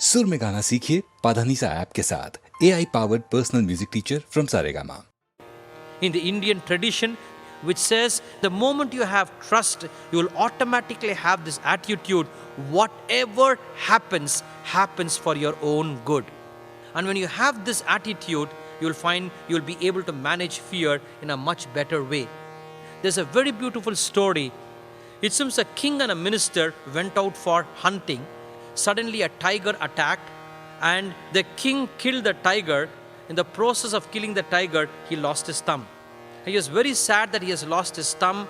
सुर में गाना सीखिए पाधानीसा ऐप के साथ AI powered personal music teacher from Saregama. In the Indian tradition, which says the moment you have trust, you will automatically have this attitude, whatever happens, happens for your own good. And when you have this attitude, you'll find you'll be able to manage fear in a much better way. There's a very beautiful story. It seems a king and a minister went out for hunting. Suddenly a tiger attacked and the king killed the tiger. In the process of killing the tiger, he lost his thumb. He was very sad that he has lost his thumb.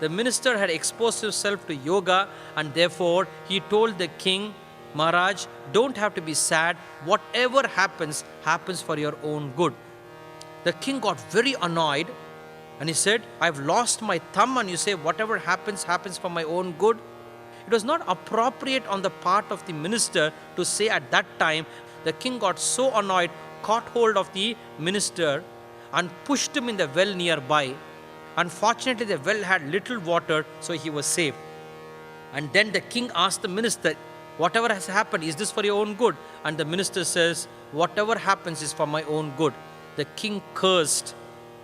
The minister had exposed himself to yoga and therefore he told the king, Maharaj, don't have to be sad. Whatever happens, happens for your own good. The king got very annoyed and he said, I've lost my thumb and you say whatever happens, happens for my own good. It was not appropriate on the part of the minister to say at that time. The king got so annoyed, caught hold of the minister and pushed him in the well nearby. Unfortunately, the well had little water, so he was saved. And then the king asked the minister, whatever has happened, is this for your own good? And the minister says, whatever happens is for my own good. The king cursed.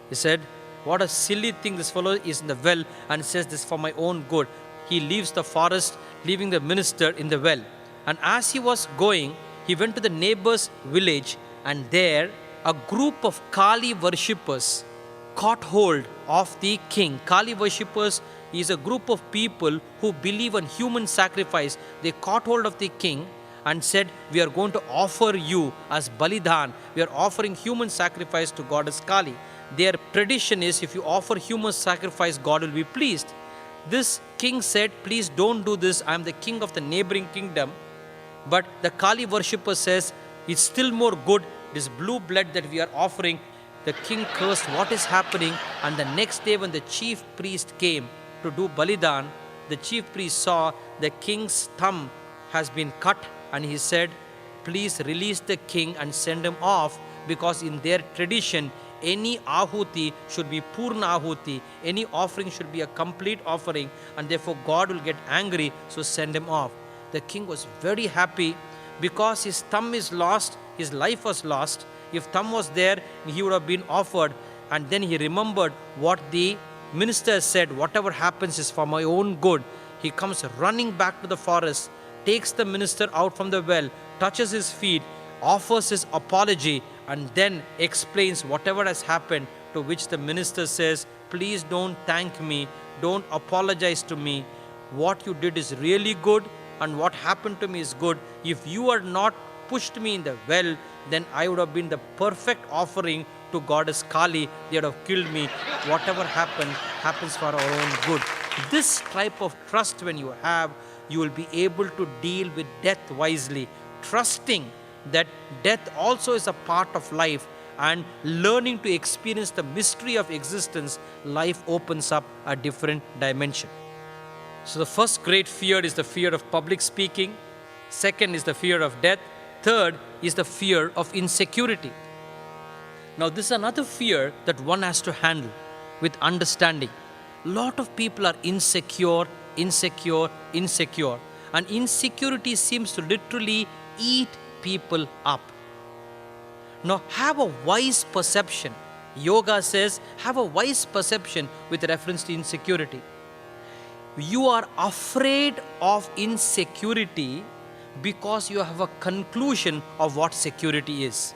He said, what a silly thing, this fellow is in the well and says this for my own good. He leaves the forest, leaving the minister in the well. And as he was going, he went to the neighbor's village, and there a group of Kali worshippers caught hold of the king. Kali worshippers is a group of people who believe in human sacrifice. They caught hold of the king and said, we are going to offer you as Balidan. We are offering human sacrifice to goddess Kali. Their tradition is if you offer human sacrifice, God will be pleased. This king said, please don't do this. I am the king of the neighboring kingdom. But the Kali worshipper says, it's still more good, this blue blood that we are offering. The king cursed, what is happening? And the next day when the chief priest came to do Balidan, the chief priest saw the king's thumb has been cut and he said, please release the king and send him off, because in their tradition, any ahuti should be purna ahuti. Any offering should be a complete offering, and therefore God will get angry, so send him off. The king was very happy because his thumb is lost, his life was lost. If thumb was there, he would have been offered. And then he remembered what the minister said, whatever happens is for my own good. He comes running back to the forest, takes the minister out from the well, touches his feet, offers his apology, and then explains whatever has happened, to which the minister says, please don't thank me, don't apologize to me. What you did is really good and what happened to me is good. If you had not pushed me in the well, then I would have been the perfect offering to goddess Kali. They would have killed me. Whatever happened, happens for our own good. This type of trust when you have, you will be able to deal with death wisely, trusting that death also is a part of life, and learning to experience the mystery of existence, life opens up a different dimension. So the first great fear is the fear of public speaking. Second is the fear of death. Third is the fear of insecurity. Now this is another fear that one has to handle with understanding. Lot of people are insecure, and insecurity seems to literally eat people up. Now have a wise perception. Yoga says have a wise perception with reference to insecurity. You are afraid of insecurity because you have a conclusion of what security is.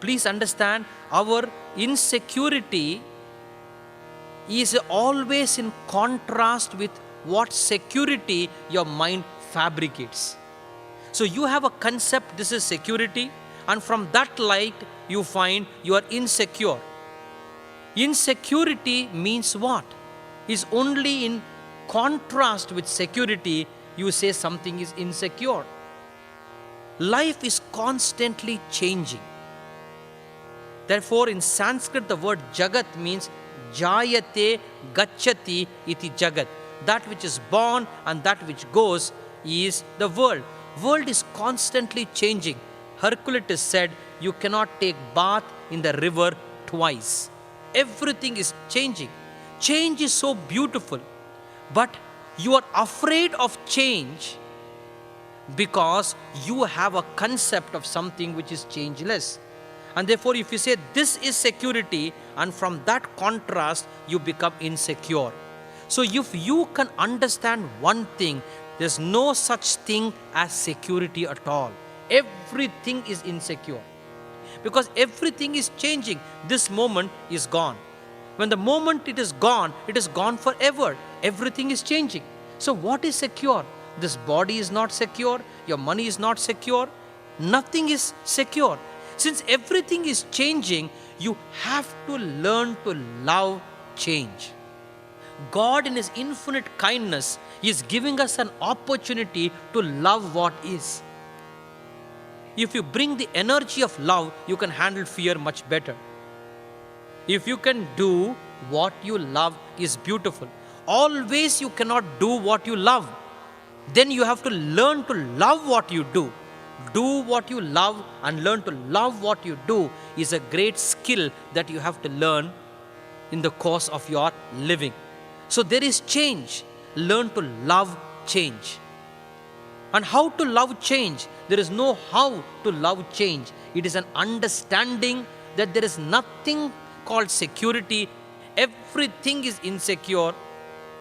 Please understand, our insecurity is always in contrast with what security your mind fabricates. So you have a concept, this is security, and from that light you find you are insecure. Insecurity means what? Is only in contrast with security you say something is insecure. Life is constantly changing. Therefore in Sanskrit the word jagat means jayate gacchati iti jagat. That which is born and that which goes is the world. World is constantly changing. Hercules said, you cannot take bath in the river twice. Everything is changing. Change is so beautiful, but you are afraid of change because you have a concept of something which is changeless. And therefore, if you say this is security, and from that contrast, you become insecure. So, if you can understand one thing, there's no such thing as security at all. Everything is insecure because everything is changing. This moment is gone. When the moment it is gone forever. Everything is changing. So, what is secure? This body is not secure, your money is not secure, nothing is secure. Since everything is changing, you have to learn to love change. God, in His infinite kindness, is giving us an opportunity to love what is. If you bring the energy of love, you can handle fear much better. If you can do what you love is beautiful. Always you cannot do what you love. Then you have to learn to love what you do. Do what you love and learn to love what you do is a great skill that you have to learn in the course of your living. So there is change. Learn to love change. And how to love change? There is no how to love change. It is an understanding that there is nothing called security. Everything is insecure.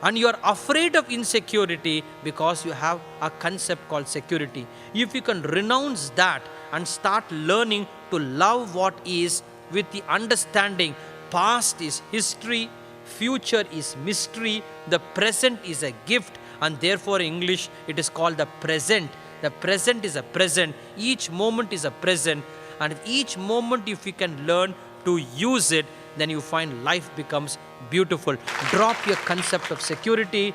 And you are afraid of insecurity because you have a concept called security. If you can renounce that and start learning to love what is with the understanding past is history, future is mystery, the present is a gift, and therefore in English it is called the present. The present is a present. Each moment is a present. And each moment, if you can learn to use it, then you find life becomes beautiful. Drop your concept of security.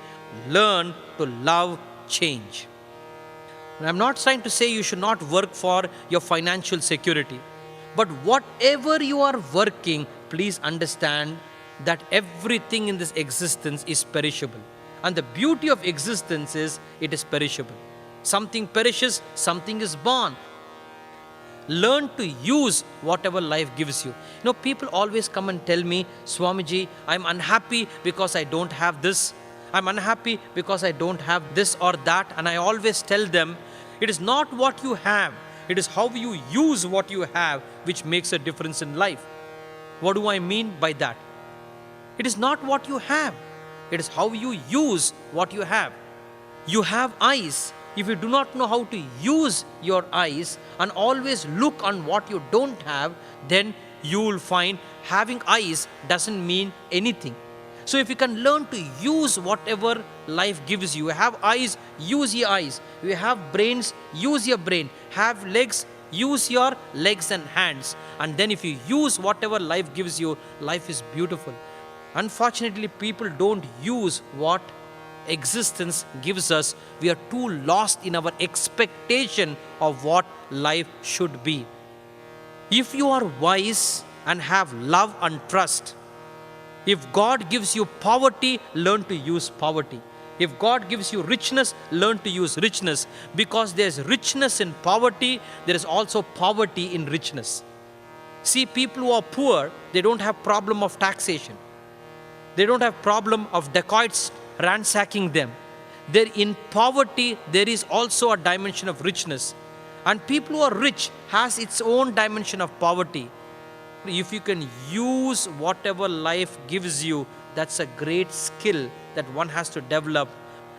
Learn to love change. And I'm not trying to say you should not work for your financial security. But whatever you are working, please understand that everything in this existence is perishable. And the beauty of existence is it is perishable. Something perishes, something is born. Learn to use whatever life gives you. You know, people always come and tell me, Swamiji, I'm unhappy because I don't have this. I'm unhappy because I don't have this or that. And I always tell them, it is not what you have. It is how you use what you have which makes a difference in life. What do I mean by that? It is not what you have. It is how you use what you have. You have eyes. If you do not know how to use your eyes and always look on what you don't have, then you will find having eyes doesn't mean anything. So if you can learn to use whatever life gives you, have eyes, use your eyes. You have brains, use your brain. Have legs, use your legs and hands. And then if you use whatever life gives you, life is beautiful. Unfortunately, people don't use what existence gives us. We are too lost in our expectation of what life should be. If you are wise and have love and trust, if God gives you poverty, learn to use poverty. If God gives you richness, learn to use richness. Because there's richness in poverty, there is also poverty in richness. See, people who are poor, they don't have problem of taxation. They don't have problem of dacoits ransacking them. There in poverty, there is also a dimension of richness. And people who are rich has its own dimension of poverty. If you can use whatever life gives you, that's a great skill that one has to develop.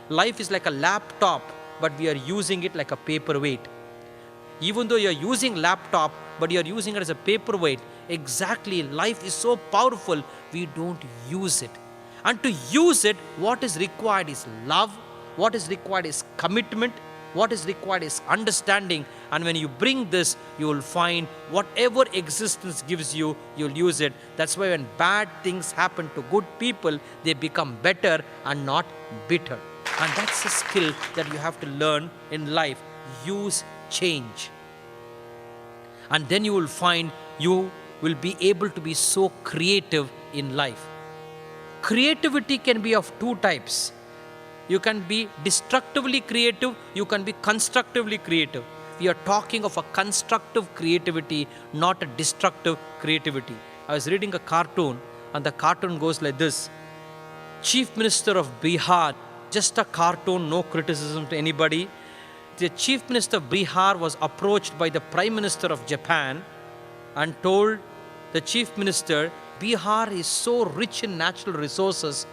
Life is like a laptop, but we are using it like a paperweight. Even though you're using laptop, but you're using it as a paperweight, exactly, life is so powerful, we don't use it. And to use it, what is required is love, what is required is commitment, what is required is understanding. And when you bring this, you will find whatever existence gives you, you'll use it. That's why when bad things happen to good people, they become better and not bitter. And that's a skill that you have to learn in life. Use change. And then you will find you will be able to be so creative in life. Creativity can be of two types. You can be destructively creative, you can be constructively creative. We are talking of a constructive creativity, not a destructive creativity. I was reading a cartoon, and the cartoon goes like this. Chief Minister of Bihar, just a cartoon, no criticism to anybody. The chief minister of Bihar was approached by the prime minister of Japan and told the chief minister, Bihar is so rich in natural resources,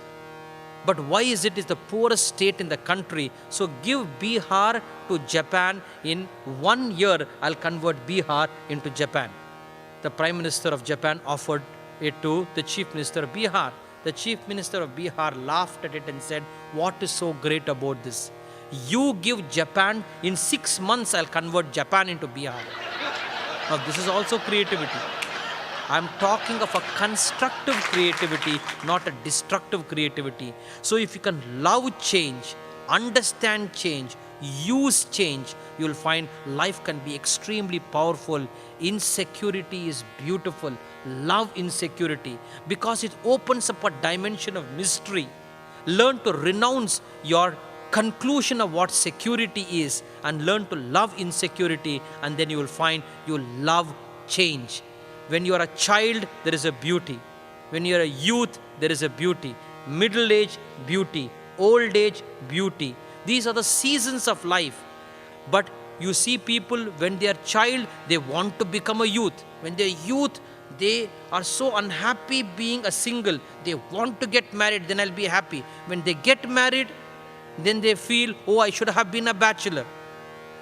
but why is it the poorest state in the country? So give Bihar to Japan. In 1 year, I'll convert Bihar into Japan. The Prime Minister of Japan offered it to the Chief Minister of Bihar. The Chief Minister of Bihar laughed at it and said, what is so great about this? You give Japan, in 6 months I'll convert Japan into Bihar. Now this is also creativity. I'm talking of a constructive creativity, not a destructive creativity. So if you can love change, understand change, use change, you'll find life can be extremely powerful. Insecurity is beautiful. Love insecurity because it opens up a dimension of mystery. Learn to renounce your conclusion of what security is and learn to love insecurity, and then you will find you love change. When you are a child, there is a beauty. When you are a youth, there is a beauty. Middle age, beauty. Old age, beauty. These are the seasons of life. But you see people, when they are child, they want to become a youth. When they are youth, they are so unhappy being a single. They want to get married, then I'll be happy. When they get married, then they feel, oh, I should have been a bachelor.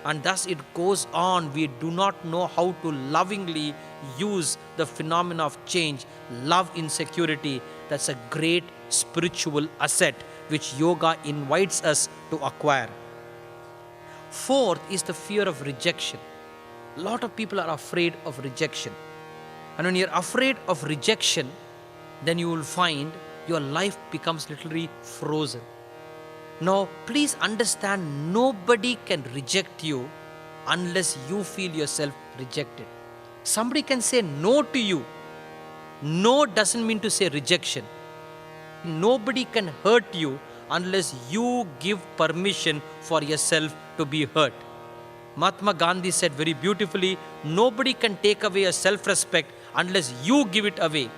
And thus it goes on. We do not know how to lovingly use the phenomena of change. Love insecurity. That's a great spiritual asset which yoga invites us to acquire. Fourth is the fear of rejection. A lot of people are afraid of rejection. And when you're afraid of rejection, then you will find your life becomes literally frozen. Now, please understand, nobody can reject you unless you feel yourself rejected. Somebody can say no to you. No doesn't mean to say rejection. Nobody can hurt you unless you give permission for yourself to be hurt. Mahatma Gandhi said very beautifully, nobody can take away your self-respect unless you give it away.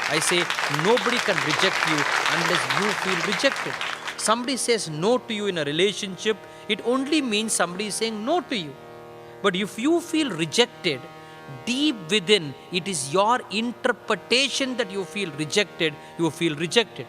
I say, nobody can reject you unless you feel rejected. Somebody says no to you in a relationship, it only means somebody is saying no to you. But if you feel rejected, deep within, it is your interpretation that you feel rejected, you feel rejected.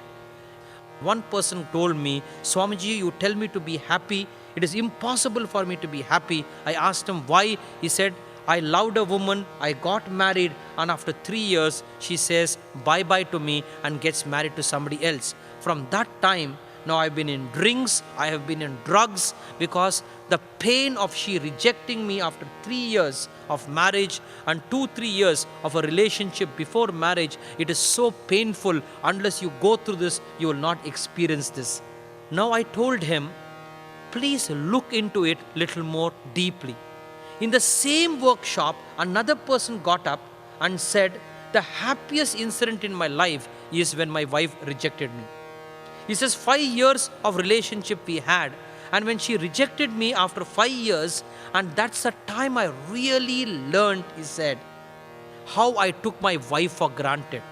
One person told me, Swamiji, you tell me to be happy. It is impossible for me to be happy. I asked him why. He said, I loved a woman, I got married, and after 3 years, she says bye-bye to me and gets married to somebody else. From that time, now I've been in drinks, I have been in drugs, because the pain of she rejecting me after 3 years of marriage and 2-3 years of a relationship before marriage, it is so painful. Unless you go through this, you will not experience this. Now I told him, please look into it little more deeply. In the same workshop, another person got up and said, the happiest incident in my life is when my wife rejected me. He says 5 years of relationship we had, and when she rejected me after 5 years, and that's the time I really learned, he said, how I took my wife for granted.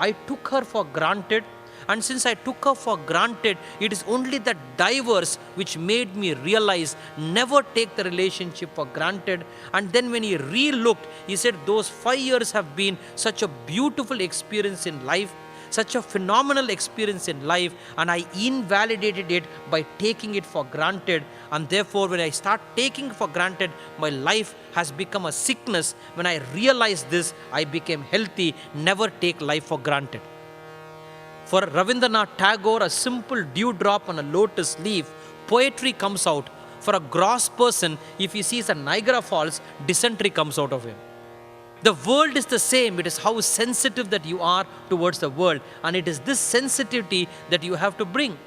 I took her for granted, and since I took her for granted, it is only the divorce which made me realize never take the relationship for granted. And then when he re-looked, he said those 5 years have been such a beautiful experience in life, such a phenomenal experience in life, and I invalidated it by taking it for granted. And therefore, when I start taking for granted, my life has become a sickness. When I realized this, I became healthy. Never take life for granted. For Rabindranath Tagore, a simple dewdrop on a lotus leaf, poetry comes out. For a gross person, if he sees a Niagara Falls, dysentery comes out of him. The world is the same. It is how sensitive that you are towards the world. And it is this sensitivity that you have to bring.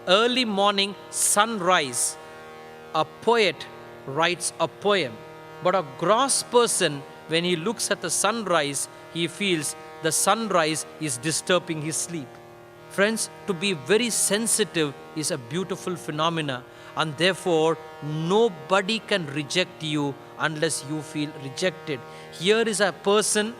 Early morning, sunrise. A poet writes a poem. But a gross person, when he looks at the sunrise, he feels the sunrise is disturbing his sleep. Friends, to be very sensitive is a beautiful phenomena. And therefore, nobody can reject you unless you feel rejected. Here is a person,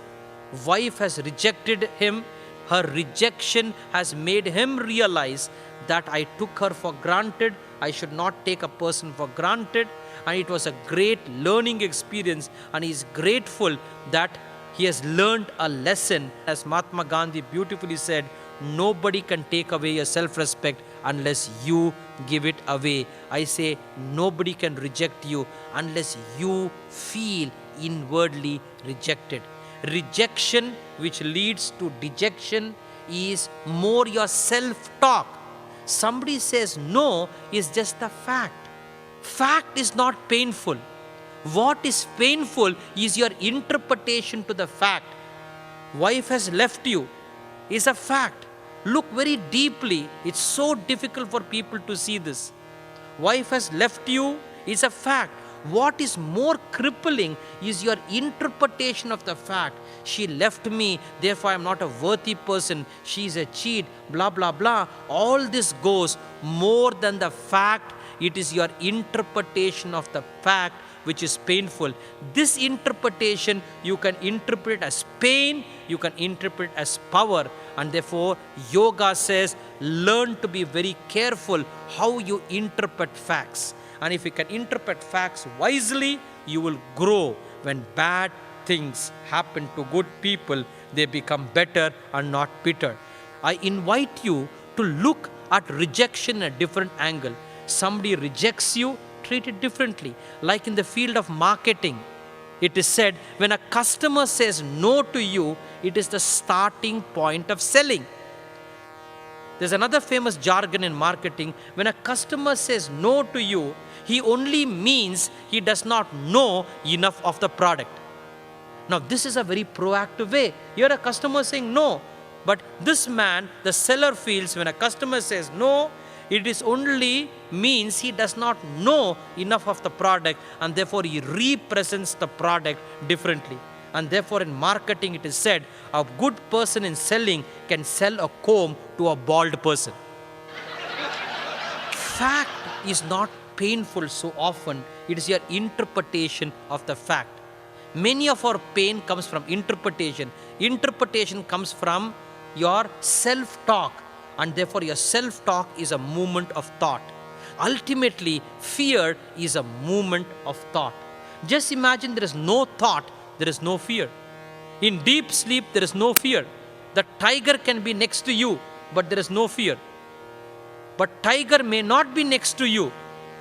wife has rejected him. Her rejection has made him realize that I took her for granted. I should not take a person for granted. and it was a great learning experience, and he is grateful that he has learned a lesson. As Mahatma Gandhi beautifully said, nobody can take away your self-respect unless you give it away. I say nobody can reject you unless you feel inwardly rejected. Rejection which leads to dejection is more your self-talk. Somebody says no is just a fact. Fact is not painful. What is painful is your interpretation to the fact. Wife has left you is a fact. Look very deeply. It's so difficult for people to see this. Wife has left you is a fact. What is more crippling is your interpretation of the fact. She left me, therefore I am not a worthy person. She is a cheat, blah, blah, blah. All this goes more than the fact. It is your interpretation of the fact which is painful. This interpretation you can interpret as pain, you can interpret as power. And therefore, yoga says, learn to be very careful how you interpret facts. And if you can interpret facts wisely, you will grow. When bad things happen to good people, they become better and not bitter. I invite you to look at rejection in a different angle. Somebody rejects you, treat it differently. Like in the field of marketing, it is said, when a customer says no to you, it is the starting point of selling. There's another famous jargon in marketing. When a customer says no to you, he only means he does not know enough of the product. Now, this is a very proactive way. You're a customer saying no. But this man, the seller, feels when a customer says no, it is only means he does not know enough of the product, and therefore he represents the product differently. And therefore in marketing it is said, a good person in selling can sell a comb to a bald person. Fact is not painful so often. It is your interpretation of the fact. Many of our pain comes from interpretation. Interpretation comes from your self-talk. And therefore your self-talk is a movement of thought. Ultimately, fear is a movement of thought. Just imagine there is no thought, there is no fear. In deep sleep, there is no fear. The tiger can be next to you, but there is no fear. But tiger may not be next to you.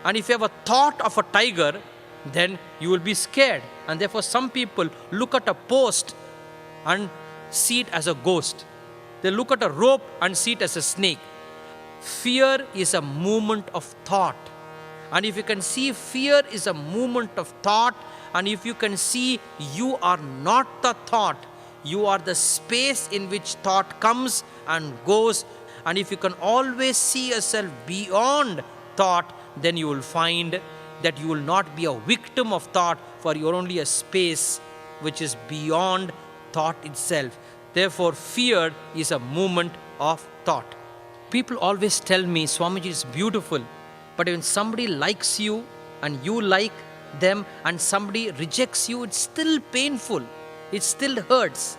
And if you have a thought of a tiger, then you will be scared. And therefore some people look at a post and see it as a ghost. They look at a rope and see it as a snake. Fear is a movement of thought. And if you can see fear is a movement of thought, and if you can see you are not the thought, you are the space in which thought comes and goes, and if you can always see yourself beyond thought, then you will find that you will not be a victim of thought, for you are only a space which is beyond thought itself. Therefore, fear is a movement of thought. People always tell me, Swamiji is beautiful, but when somebody likes you and you like them and somebody rejects you, it's still painful. It still hurts.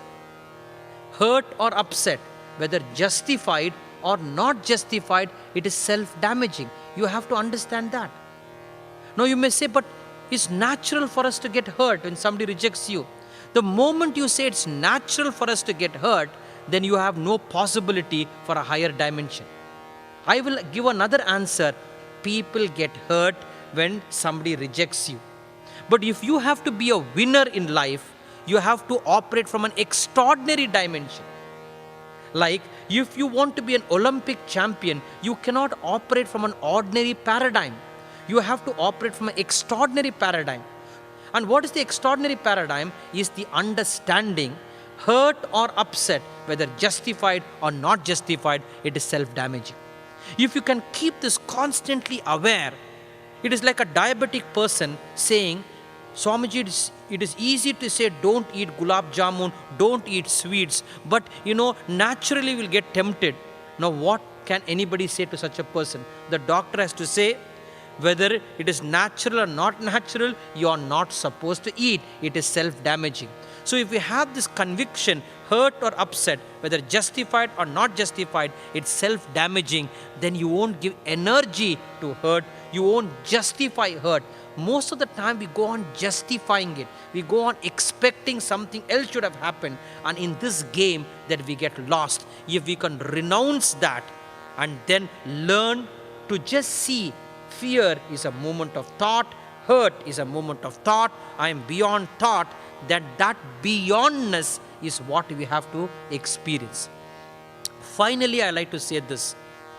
Hurt or upset, whether justified or not justified, it is self-damaging. You have to understand that. Now you may say, but it's natural for us to get hurt when somebody rejects you. The moment you say it's natural for us to get hurt, then you have no possibility for a higher dimension. I will give another answer. People get hurt when somebody rejects you. But if you have to be a winner in life, you have to operate from an extraordinary dimension. Like, if you want to be an Olympic champion, you cannot operate from an ordinary paradigm. You have to operate from an extraordinary paradigm. And what is the extraordinary paradigm? Is the understanding, hurt or upset, whether justified or not justified, it is self-damaging. If you can keep this constantly aware, it is like a diabetic person saying, Swamiji, it is easy to say don't eat gulab jamun, don't eat sweets, but naturally we'll get tempted. Now what can anybody say to such a person? The doctor has to say, whether it is natural or not natural, you are not supposed to eat. It is self-damaging. So if you have this conviction, hurt or upset, whether justified or not justified, it's self-damaging, then you won't give energy to hurt. You won't justify hurt. most of the time we go on justifying it. We go on expecting something else should have happened. And in this game that we get lost, if we can renounce that and then learn to just see fear is a moment of thought, hurt is a moment of thought, I am beyond thought, then that beyondness is what we have to experience. Finally, I like to say this,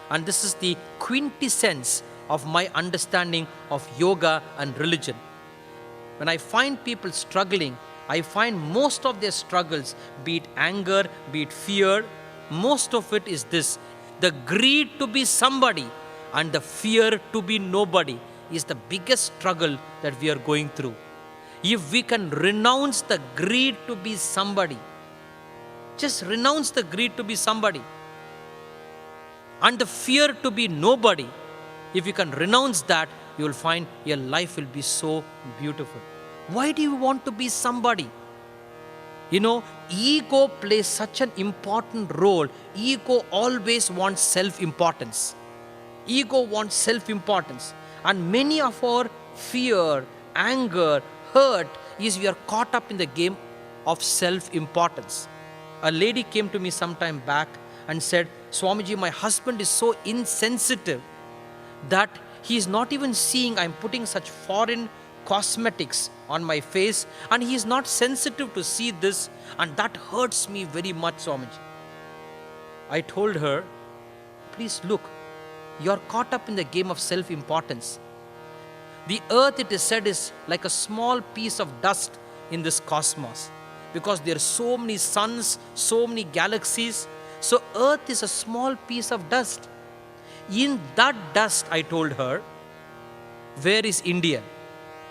and this is the quintessence of my understanding of yoga and religion. When I find people struggling, I find most of their struggles, be it anger, be it fear, most of it is this: the greed to be somebody and the fear to be nobody is the biggest struggle that we are going through. If we can renounce the greed to be somebody, just renounce the greed to be somebody and the fear to be nobody, if you can renounce that, you will find your life will be so beautiful. Why do you want to be somebody? You know, ego plays such an important role. Ego always wants self-importance. Ego wants self-importance. And many of our fear, anger, hurt is we are caught up in the game of self-importance. A lady came to me some time back and said, Swamiji, my husband is so insensitive that he is not even seeing I'm putting such foreign cosmetics on my face, and he is not sensitive to see this, and that hurts me very much, Swamiji. I told her, please look, you are caught up in the game of self-importance. The earth, it is said, is like a small piece of dust in this cosmos, because there are so many suns, so many galaxies. So earth is a small piece of dust. In that dust, I told her, where is India?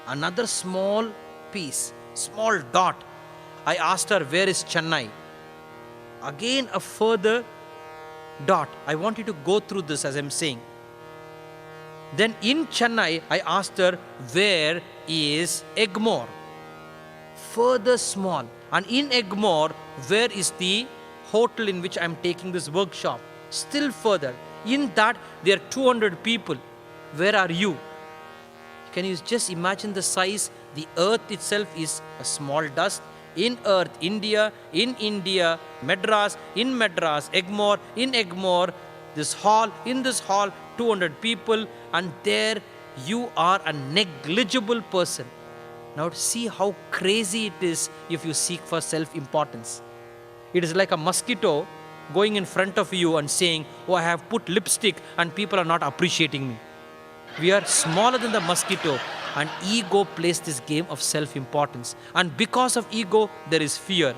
Another small piece, small dot. I asked her, where is Chennai? Again a further dot. I want you to go through this as I'm saying. Then in Chennai, I asked her, where is Egmore? Further small. And in Egmore, where is the hotel in which I'm taking this workshop? Still further. In that, there are 200 people. Where are you? Can you just imagine the size? The earth itself is a small dust. In earth, India, in India, Madras, in Madras, Egmore, in Egmore, this hall, in this hall, 200 people, and there you are a negligible person. Now see how crazy it is if you seek for self-importance. It is like a mosquito going in front of you and saying, oh, I have put lipstick and people are not appreciating me. We are smaller than the mosquito, and ego plays this game of self-importance. And because of ego, there is fear.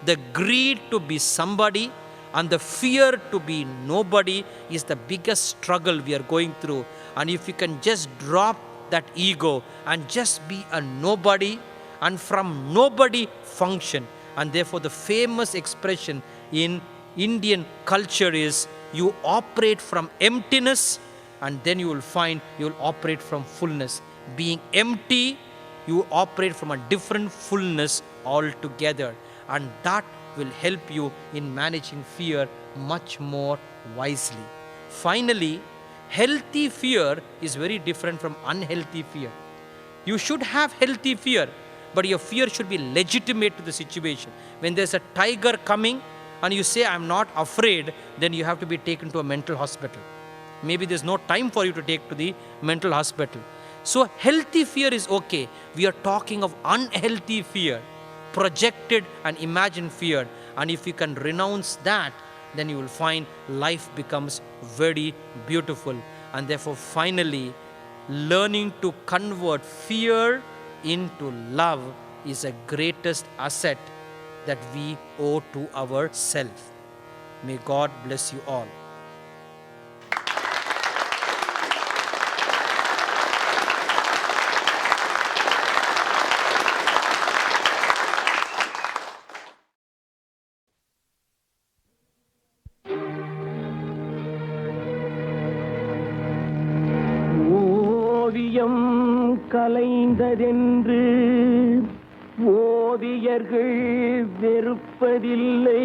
The greed to be somebody and the fear to be nobody is the biggest struggle we are going through. And if you can just drop that ego and just be a nobody, and from nobody function. And therefore the famous expression in Indian culture is, you operate from emptiness and then you will find you will operate from fullness. Being empty, you operate from a different fullness altogether, and that will help you in managing fear much more wisely. Finally, healthy fear is very different from unhealthy fear. You should have healthy fear, but your fear should be legitimate to the situation. When there's a tiger coming and you say, I'm not afraid, then you have to be taken to a mental hospital. Maybe there's no time for you to take to the mental hospital. So healthy fear is okay. We are talking of unhealthy fear, projected and imagined fear. And if you can renounce that, then you will find life becomes very beautiful. And therefore, finally, learning to convert fear into love is the greatest asset that we owe to ourselves. May God bless you all. ஓவியம் கலைந்ததென்று ஓவியர்கள் வெறுப்பதில்லை.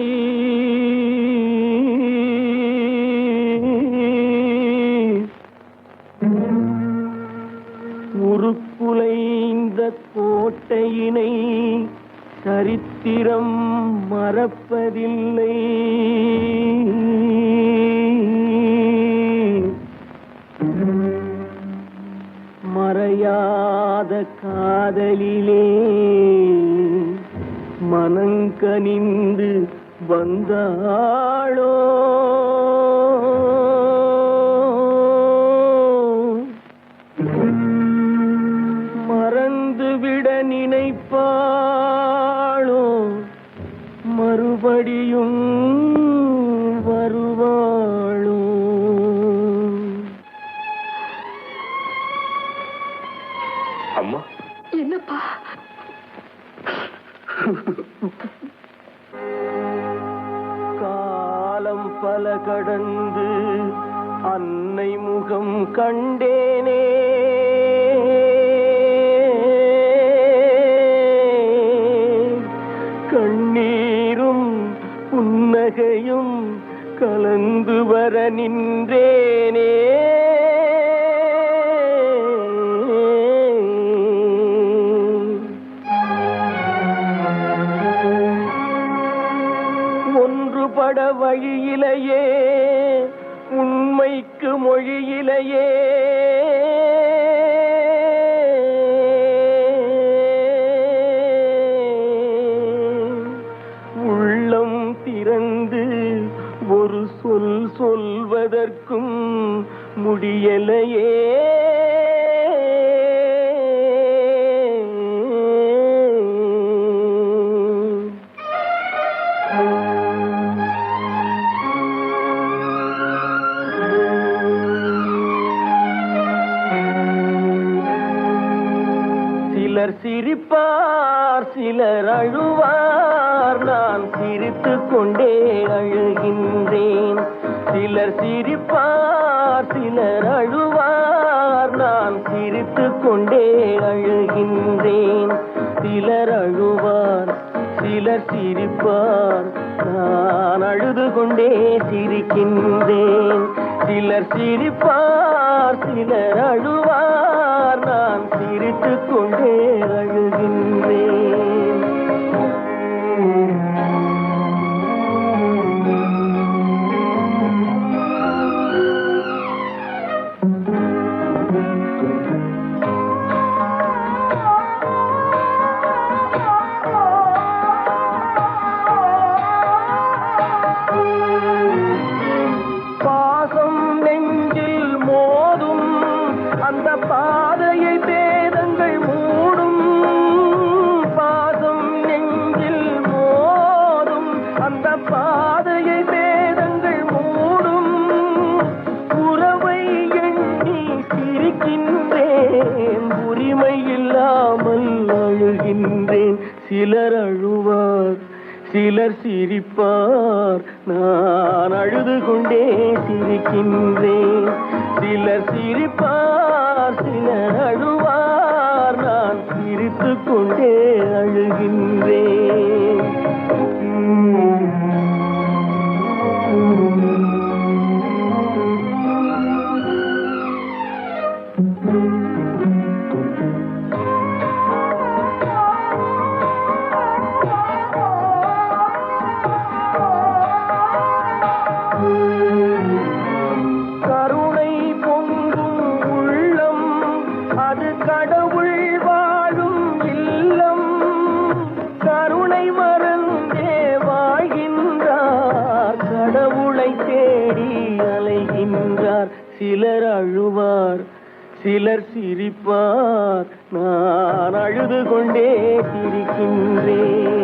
உருக்குலைந்த வினையினை சரித்திரம் மறப்பதில்லை. மறையாத காதலிலே மனங்கனிந்து வந்தாளோ, மறந்துவிட நினைப்பாளோ, மறுபடியும் வருவாளோ. அம்மா, என்னப்பா? காலம் பல கடந்து அன்னை முகம் கண்டேனே, கண்ணீரும் புன்னகையும் கலந்து வர நின்றேனே. ஒன்றுபட வழியிலேயே உண்மைக்கு மொழியிலேயே உள்ளம் திறந்து ஒரு சொல் சொல்வதற்கும் முடியலையே. சிலர் சிரிப்பார், சிலர் அழுவார், நான் சிரித்துக் கொண்டே அழுகின்றேன். சிலர் சிரிப்பார், சிலர் அழுவார், நான் சிரித்துக் கொண்டே அழுகின்றேன். சிலர் அழுவார், சிலர் சிரிப்பார், நான் அழுது கொண்டே சிரிக்கின்றேன். சிலர் சிரிப்பார், சிலர் அழுவார், நான் சிரித்துக் கொண்டே அழுகின்றேன். பாசம் நெஞ்சில் மோதும் அந்த பாதையை வேதங்கள் மூடும். பாசம் நெஞ்சில் மோதும் அந்த பாதையை வேதங்கள் மூடும். உறவை எண்ணி சிரிக்கின்றேன், உரிமை இல்லாமல் அழுகின்றேன். சிலர் அழுவார், சிலர் சிரிப்பார், நான் அழுது கொண்டே சிரிக்கின்றேன். சிலர் சிரிப்பார், சிலர் அழுவார், நான் சிரித்துக் கொண்டே அழுகின்றேன். கருணை பொங்கும் உள்ளம், அது கடவுள் வாழும் இல்லம். கருணை மறந்தே வாழ்கின்றார், கடவுளை தேடி அலைகின்றார். சிலர் அழுவார், சிலர் சிரிப்பார், நான் அழுது கொண்டே சிரிக்கின்றேன்.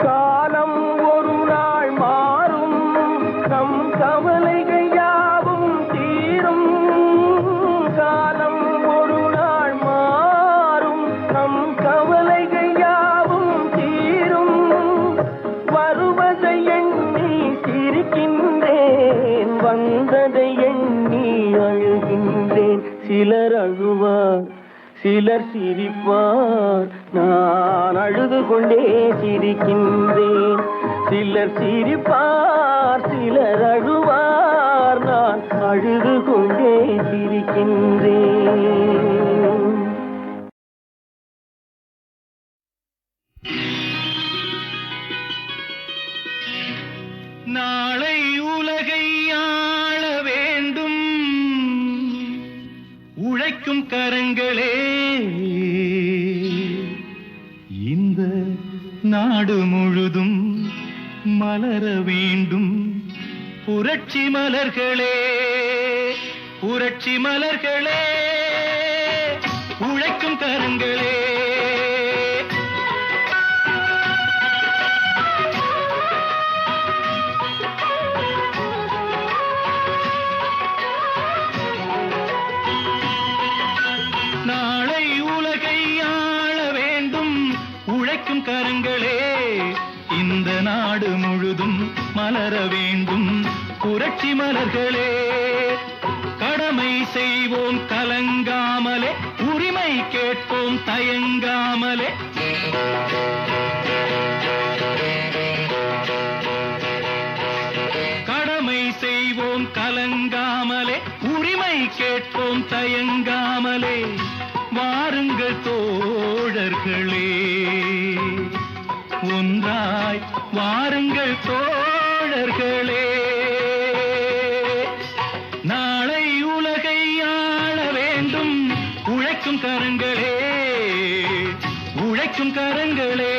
காலம் ஒரு நாள் மாறும், நம் கவலைகள் யாவும் தீரும். காலம் ஒரு நாள் மாறும், சிலர் அழுவார் சிலர் சிரிப்பார், நான் அழுது கொண்டே சிரிக்கின்றேன். சிலர் சிரிப்பார் சிலர் அழுவார், நான் அழுது கொண்டே சிரிக்கின்றேன். நாளை உலகை ஆள வேண்டும் உழைக்கும் கரங்களே, இந்த நாடு முழுதும் மலர வேண்டும் புரட்சி மலர்களே, புரட்சி மலர்களே, உழைக்கும் கரங்களே. நாளை உலகை ஆள வேண்டும் உழைக்கும் கரங்களே, இந்த நாடு முழுதும் மலர வேண்டும் புரட்சி மலர்களே. கடமை செய்வோம் கலங்காமலே, உரிமை கேட்போம் தயங்காமலே. கடமை செய்வோம் கலங்காமலே, உரிமை கேட்போம் தயங்காமலே. வாருங்கள் தோழர்களே, ஒன்றாய் வாருங்கள் தோழர்களே. நாளை உலகை ஆள வேண்டும் உழைக்கும் கரங்களே, உழைக்கும் கரங்களே.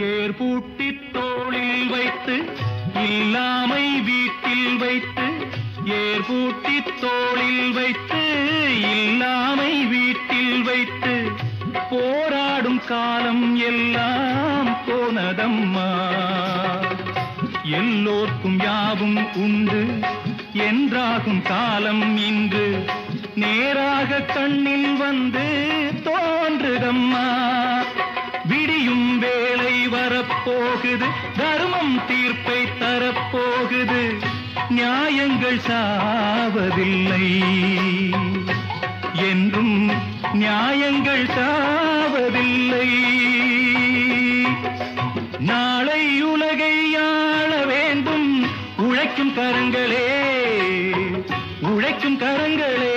ஏர்பூட்டி தோளில் வைத்து இல்லாமை வீட்டில் வைத்து, ஏர்பூட்டி தோளில் வைத்து இல்லாமை வீட்டில் வைத்து, போராடும் காலம் எல்லாம் போனதம்மா. எல்லோர்க்கும் யாவும் உண்டு என்றாகும் காலம் இன்று, நேராக கண்ணில் வந்து தோன்றுதம்மா. விடியும் வேளை வரப்போகுது, தர்மம் தீர்ப்பை தரப்போகுது, நியாயங்கள் சாவதில்லை என்றும் நியாயங்கள் சாவதில்லை. நாளை உலகை ஆள வேண்டும் உழைக்கும் கரங்களே, உழைக்கும் கரங்களே.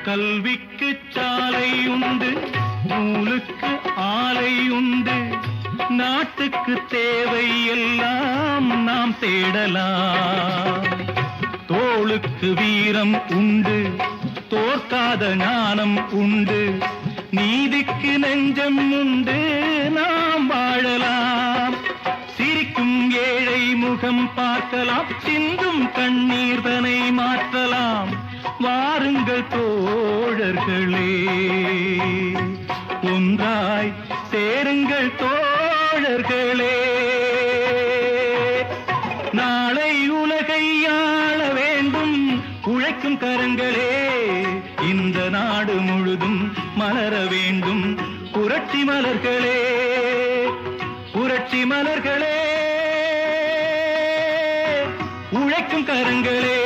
கல்விக்கு சாலை உண்டு, நூலுக்கு ஆலை உண்டு, நாட்டுக்கு தேவை எல்லாம் நாம் தேடலாம். தோளுக்கு வீரம் உண்டு, தோற்காத ஞானம் உண்டு, நீதிக்கு நெஞ்சம் உண்டு, நாம் வாழலாம். சிரிக்கும் ஏழை முகம் பார்க்கலாம், சிந்தும் கண்ணீர் தனை மாற்றலாம். வாருங்கள் தோழர்களே, ஒன்றாய் சேருங்கள் தோழர்களே. நாளை உலகை ஆள வேண்டும் உழைக்கும் கரங்களே, இந்த நாடு முழுதும் மலர வேண்டும் புரட்சி மலர்களே, புரட்சி மலர்களே, உழைக்கும் கரங்களே.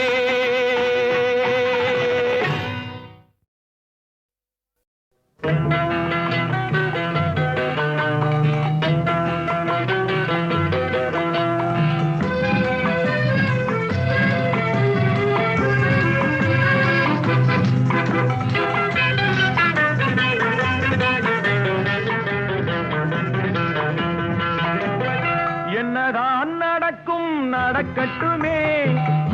நடக்கட்டுமே,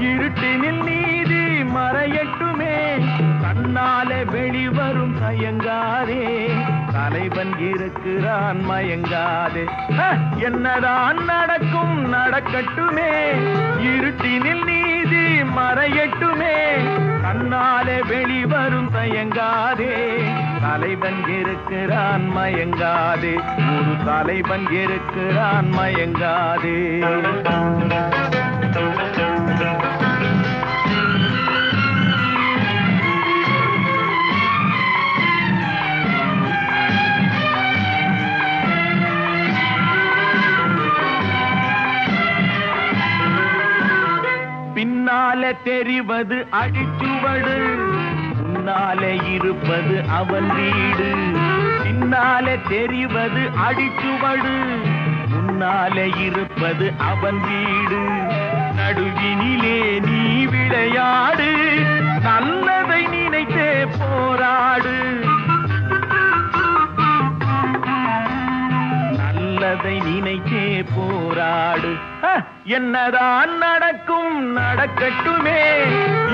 இருட்டினில் நீதி மறையட்டுமே, கண்ணாலே வெளிவரும் தயங்காதே, தலைவன் இருக்கிறான் மயங்காதே. என்னதான் நடக்கும் நடக்கட்டுமே, இருட்டினில் நீதி மறையட்டுமே, கண்ணாலே வெளிவரும் தயங்காதே, தலைவன் இருக்கிறான் மயங்காதே, ஒரு தலைவன் இருக்கிறான் மயங்காதே. பின்னாலே தெரிவது அடிச்சுவடு, முன்னாலே இருப்பது அவன் வீடு. பின்னாலே தெரிவது அடிச்சுவடு, முன்னாலே இருப்பது அவன் வீடு. நடுவினிலே நீ விளையாடு, நல்லதை நினைத்தே போராடு, நல்லதை நினைத்தே போராடு. என்னதான் நடக்கும் நடக்கட்டுமே,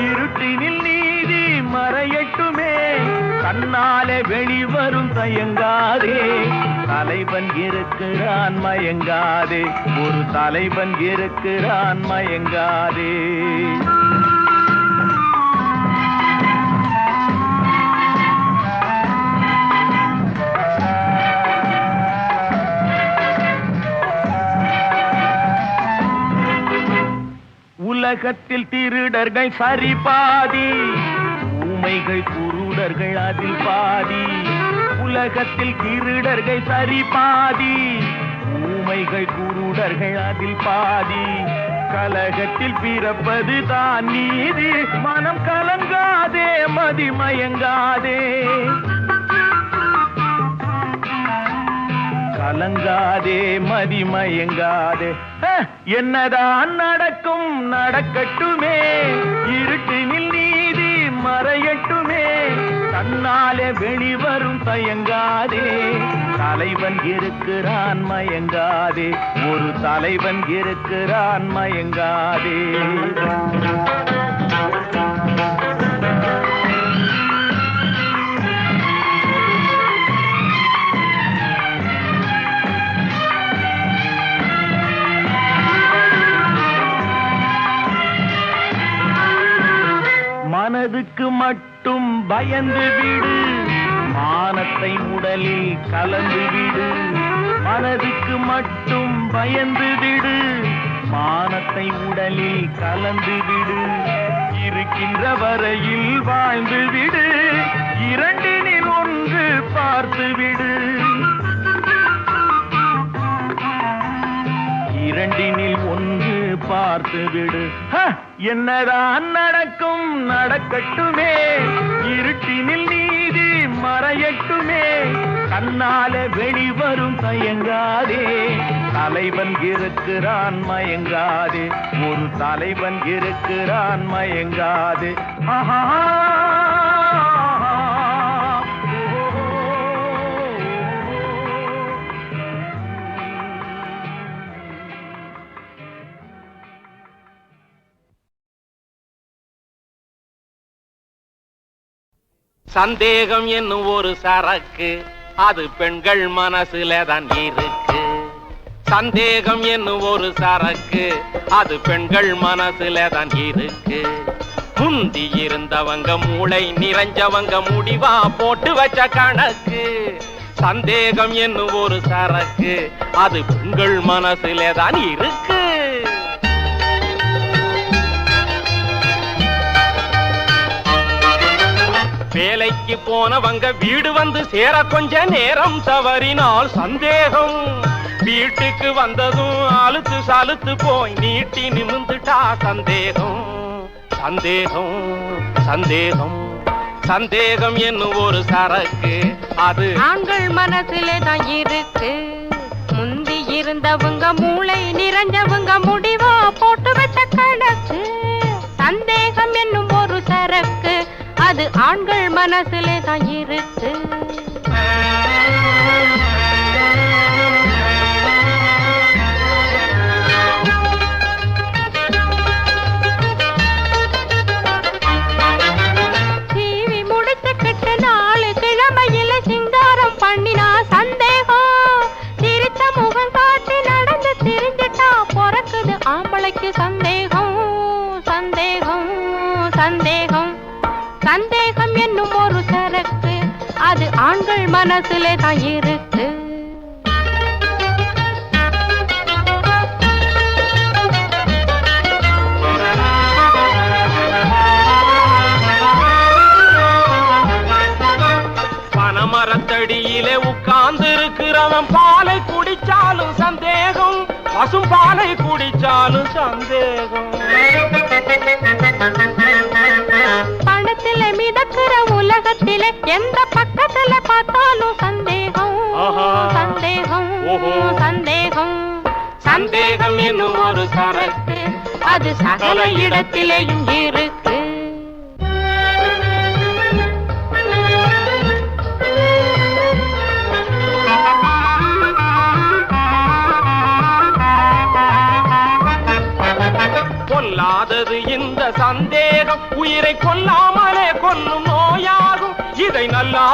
இருட்டினில் நீதி மறையட்டுமே, கண்ணாலே வெளிவரும் தயங்காதே, தலைவன் இருக்கிறான் மயங்காதே, ஒரு தலைவன் இருக்கிறான் மயங்காதே. உலகத்தில் திருடர்கள் சரி பாதி, ஊமைகள் குருடர்கள் அதில் பாதி. உலகத்தில் திருடர்கள் சரி பாதி, ஊமைகள் குருடர்கள் அதில் பாதி. கலகத்தில் பிறப்பது தான் நீதி, மனம் கலங்காதே மதிமயங்காதே, கலங்காதே மதிமயங்காதே. என்னதான் நடக்கும் நடக்கட்டுமே, இருட்டினில் நீதி மறையட்டுமே, கண்ணாலே வெளிவரும் தயங்காதே, தலைவன் இருக்கிறான் மயங்காதே, ஒரு தலைவன் இருக்கிறான் மயங்காதே. மனதுக்கு மட்டும் பயந்து விடு, மானத்தை உடலில் கலந்து விடு. மனதுக்கு மட்டும் பயந்து விடு, மானத்தை உடலில் கலந்து விடு. இருக்கின்ற வரையில் வாழ்ந்து விடு, இரண்டினில் ஒன்று பார்த்து விடு, இரண்டினில் ஒன்று பார்த்து விடு. என்னதான் நடக்கும் நடக்கட்டுமே, இருட்டினில் நீதி மறையட்டுமே, கண்ணாலே வெளிவரும் தயங்காதே, தலைவன் இருக்கிறான் மயங்காதே, ஒரு தலைவன் இருக்கிறான் மயங்காதே. ஆஹா சந்தேகம் என்னும் ஒரு சரக்கு, அது பெண்கள் மனசுல தான் இருக்கு. சந்தேகம் என்னும் ஒரு சரக்கு, அது பெண்கள் மனசுல தான் இருக்கு. முந்தி இருந்தவங்க மூளை நிறைஞ்சவங்க முடிவா போட்டு வச்ச கணக்கு. சந்தேகம் என்னும் ஒரு சரக்கு, அது பெண்கள் மனசுல தான் இருக்கு. வேலைக்கு போனவங்க வீடு வந்து சேர கொஞ்ச நேரம் தவறினால் சந்தேகம். வீட்டுக்கு வந்ததும் அழுத்து சலுத்து போய் நீட்டி நிமிந்துட்டா சந்தேகம். சந்தேகம் சந்தேகம் சந்தேகம் என்னும் ஒரு சரக்கு, அது ஆண்கள் மனசுல தான் இருக்கு. முந்தி இருந்தவங்க மூளை நிறைஞ்சவங்க முடிவா போட்டு வச்ச கணக்கு. சந்தேகம் என்னும் ஒரு சரக்கு, அது ஆண்கள் மனசுல தான் இருக்கு. சந்தேகம் சந்தேகம் என்னும் ஒரு சரக்கு அது ஆண்கள் மனசுல தான் இருக்கு. பனமரத்தடியிலே உட்கார்ந்து இருக்கிறவன் பாலை குடிச்சாலும் சந்தேகம், பசும் பாலை குடிச்சாலும் சந்தேகம். பணத்தில மிதக்கிற உலகத்திலே எந்த பக்கத்துல பார்த்தாலும் சந்தேகம் சந்தேகம் சந்தேகம் சந்தேகம் என்னும் ஒரு சரக்கு அது சகல இடத்திலேயும் இருக்கு. கொல்லாதது இந்த சந்தேகம், உயிரை கொல்லாமலே கொல்லும் நோயாகும். இதை நல்லா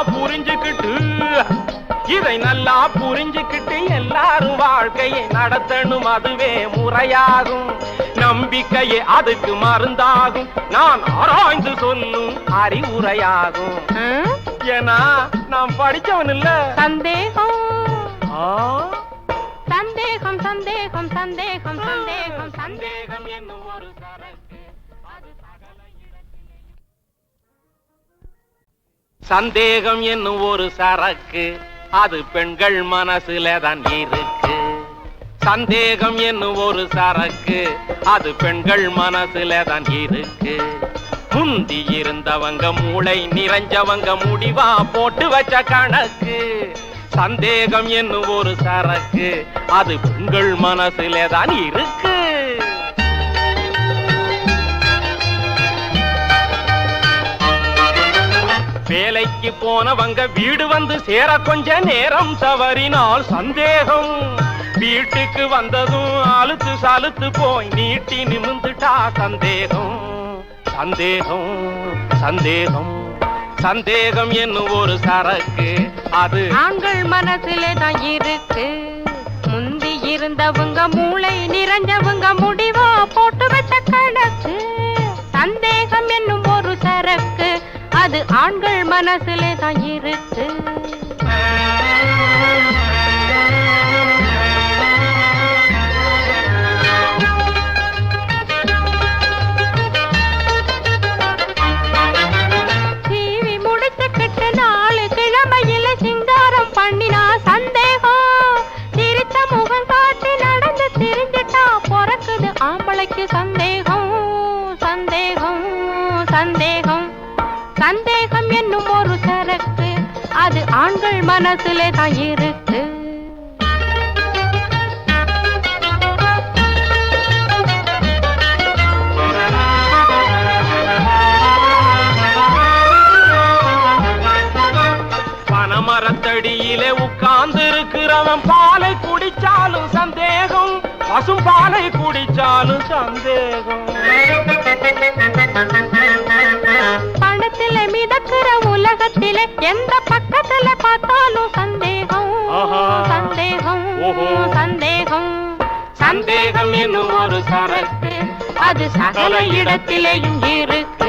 புரிஞ்சுக்கிட்டு எல்லாரும் வாழ்க்கையை நடத்தணும், அதுவே முறையாகும். நம்பிக்கையே அதுக்கு மருந்தாகும், நான் ஆராய்ந்து சொல்லும் அறிவுரையாகும். ஏன்னா நான் படிச்சவன் இல்ல. சந்தேகம் சந்தேகம் சந்தேகம் சந்தேகம் சந்தேகம் சந்தேகம் என்னும் ஒரு சரக்கு அது சகல சந்தேகம் என்னும் ஒரு சரக்கு அது பெண்கள் மனசுல தான் இருக்கு. சந்தேகம் என்னும் ஒரு சரக்கு அது பெண்கள் மனசுல தான் இருக்கு. முந்தி இருந்தவங்க மூளை நிறைஞ்சவங்க முடிவா போட்டு வச்ச கணக்கு. சந்தேகம் என்னும் ஒரு சரக்கு அது பெண்கள் மனசுல தான் இருக்கு. வேலைக்கு போனவங்க வீடு வந்து சேர கொஞ்ச நேரம் தவறினால் சந்தேகம். வீட்டுக்கு வந்ததும் அழுத்து சலுத்து போய் நீட்டி நிமிந்துட்டா சந்தேகம் சந்தேகம் சந்தேகம் சந்தேகம் என்னும் ஒரு சரக்கு அது ஆண்கள் மனசுல தான் இருக்கு. முந்தி இருந்தவங்க மூளை நிறைஞ்சவங்க முடிவா போட்டு வச்ச கணக்கு. சந்தேகம் என்னும் ஒரு சரக்கு அது ஆண்கள் மனசுல தான் இருக்கு. டிவி முடிச்சுக்கிட்டு 4 கிழமையில சிங்காரம் பண்ணினா சந்தேகம். சிரித்த முகம் காட்டி நடந்து திரிஞ்சிட்டா பிறக்குது ஆம்பளைக்கு சந்தேகம் சந்தேகம் சந்தேகம் சந்தேகம் என்னும் ஒரு சரக்கு அது ஆண்கள் மனசுல தான் இருக்கு. பனமரத்தடியிலே உட்கார்ந்து இருக்கிறவன் பாலை குடிச்சாலும் சந்தேகம், பசும் பாலை குடிச்சாலும் சந்தேகம். பணத்தில மிதக்கிற உலகத்திலே எந்த பக்கத்துல பார்த்தாலும் சந்தேகம் சந்தேகம் சந்தேகம் சந்தேகம் என்னும் ஒரு சரக்கு அது சகல இடத்திலேயும் இருக்கு.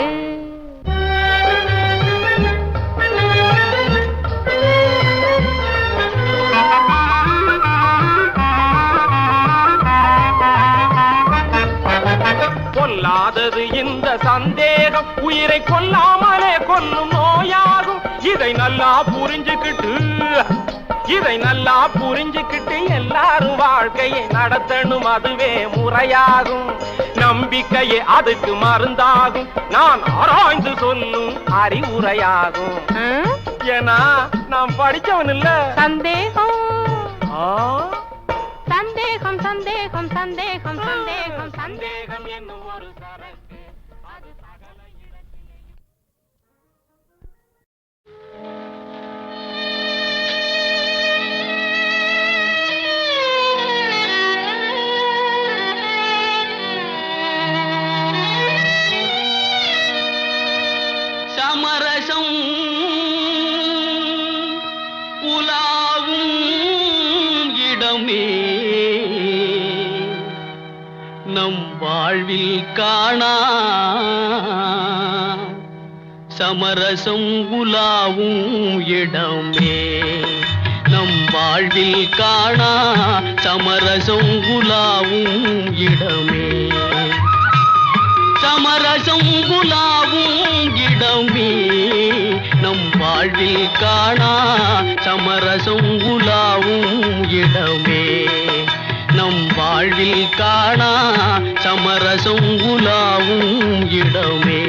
கொல்லாதது இந்த சந்தேகம், உயிரை கொல்லாமலே கொல்லும் நோயாகும். இதை நல்லா புரிஞ்சுக்கிட்டு எல்லாரும் வாழ்க்கையை நடத்தணும், அதுவே முறையாகும். நம்பிக்கையே அதுக்கு மருந்தாகும், நான் ஆராய்ந்து சொல்லும் அறிவுரையாகும். ஏன்னா நான் படிச்சவன் இல்ல. சந்தேகம் சந்தேகம் சந்தேகம் சந்தேகம் சந்தேகம் சந்தேகம் என்னும் ஒரு சரக்கு அது சகல சமரசம் உலாவும் இடமே நம் வாழ்வில் காணா சமரசம் உலாவும் இடமே நம் வாழ்வில் காணா சமரசம் உலாவும் இடமே சமரசம் உலாவும் இடமே நம் வாழ்வில் காணா சமரசம் உலாவும் இடமே நம் வாழ்வில் காணா சமரசம் உலாவும் இடமே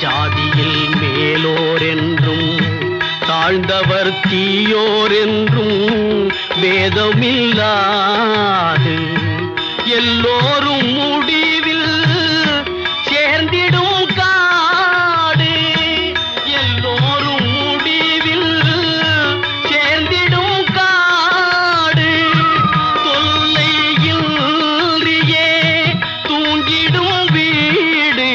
ஜாதியில் மேலோர் என்றும் தாழ்ந்தவர் தீயோர் என்றும் வேதமில்லாது எல்லோரும் முடிவில் சேர்ந்திடும் காடு எல்லோரும் முடிவில் சேர்ந்திடும் காடு தொல்லையில்றியே தூங்கிடும் வீடு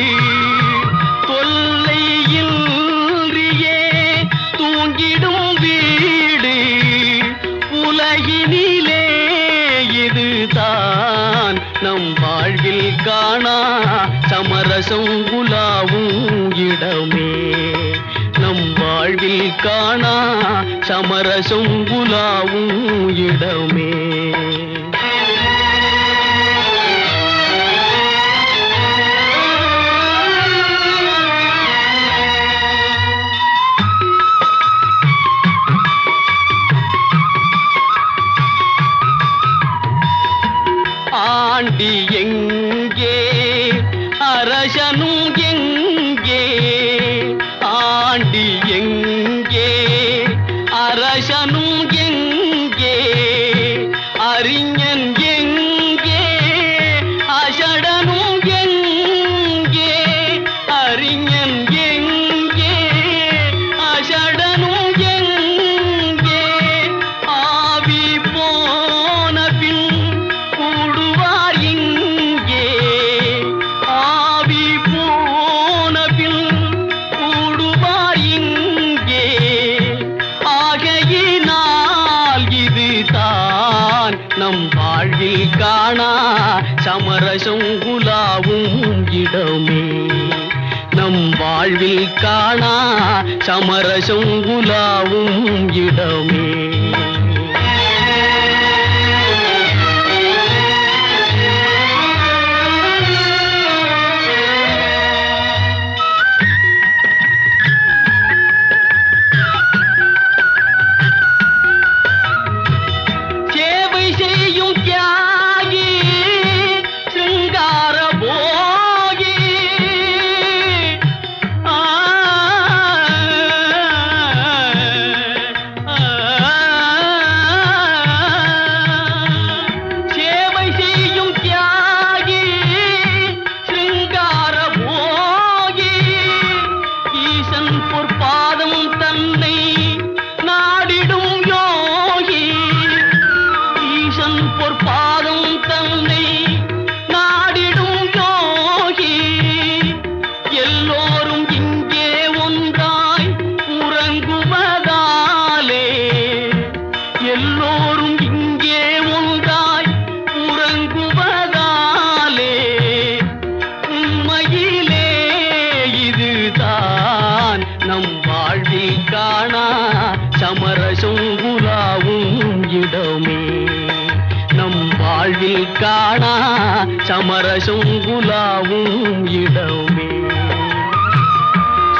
தொல்லையில்றியே தூங்கிடும் வீடு உலகினிலே இதுதான் நம் வாழ்வில் காணா சமரசம் உலாவும் இடமே நம் வாழ்வில் காணா சமரசம் உலாவும் இடமே ஆண்டி எங்கே அரசனும் எங்கே ஆண்டி எங்கே அரசனும் எங்கே அறிஞன் எங்கே அசடனும் எங்கே அறிஞன் எங்கே அசடனும் எங்கே ஆவி போன பின் கூடுவார் இங்கே ஆவி போன பின் கூடுவார் இங்கே ஆகையினால் இதுதான் நம் வாழ்வில் காணா சமரசம் உலாவும் இடமே நம் வாழ்வில் காணா சமரசம் உலாவும் இடமே சேவை செய்யும் தியாகி சிங்கார போகி சேவை செய்யும் தியாகி சிங்கார போகி ஈசன் பொற்பாதம் தன்னை நாடிடும் யோகி ஈசன் பொற்பாதம் தன்னை நாடிடும் யோகி எல்லோரும் இங்கே ஒன்றாய் உறங்குவதாலே எல்லோரும் இங்கே ஒன்றாய் உறங்குவதாலே உண்மையிலே இதுதான் நம் வாழ்வில் காணா சமரசம் உலாவும் இடமே நம் வாழ்வில் காணா சமரசம் உலாவும் இடமே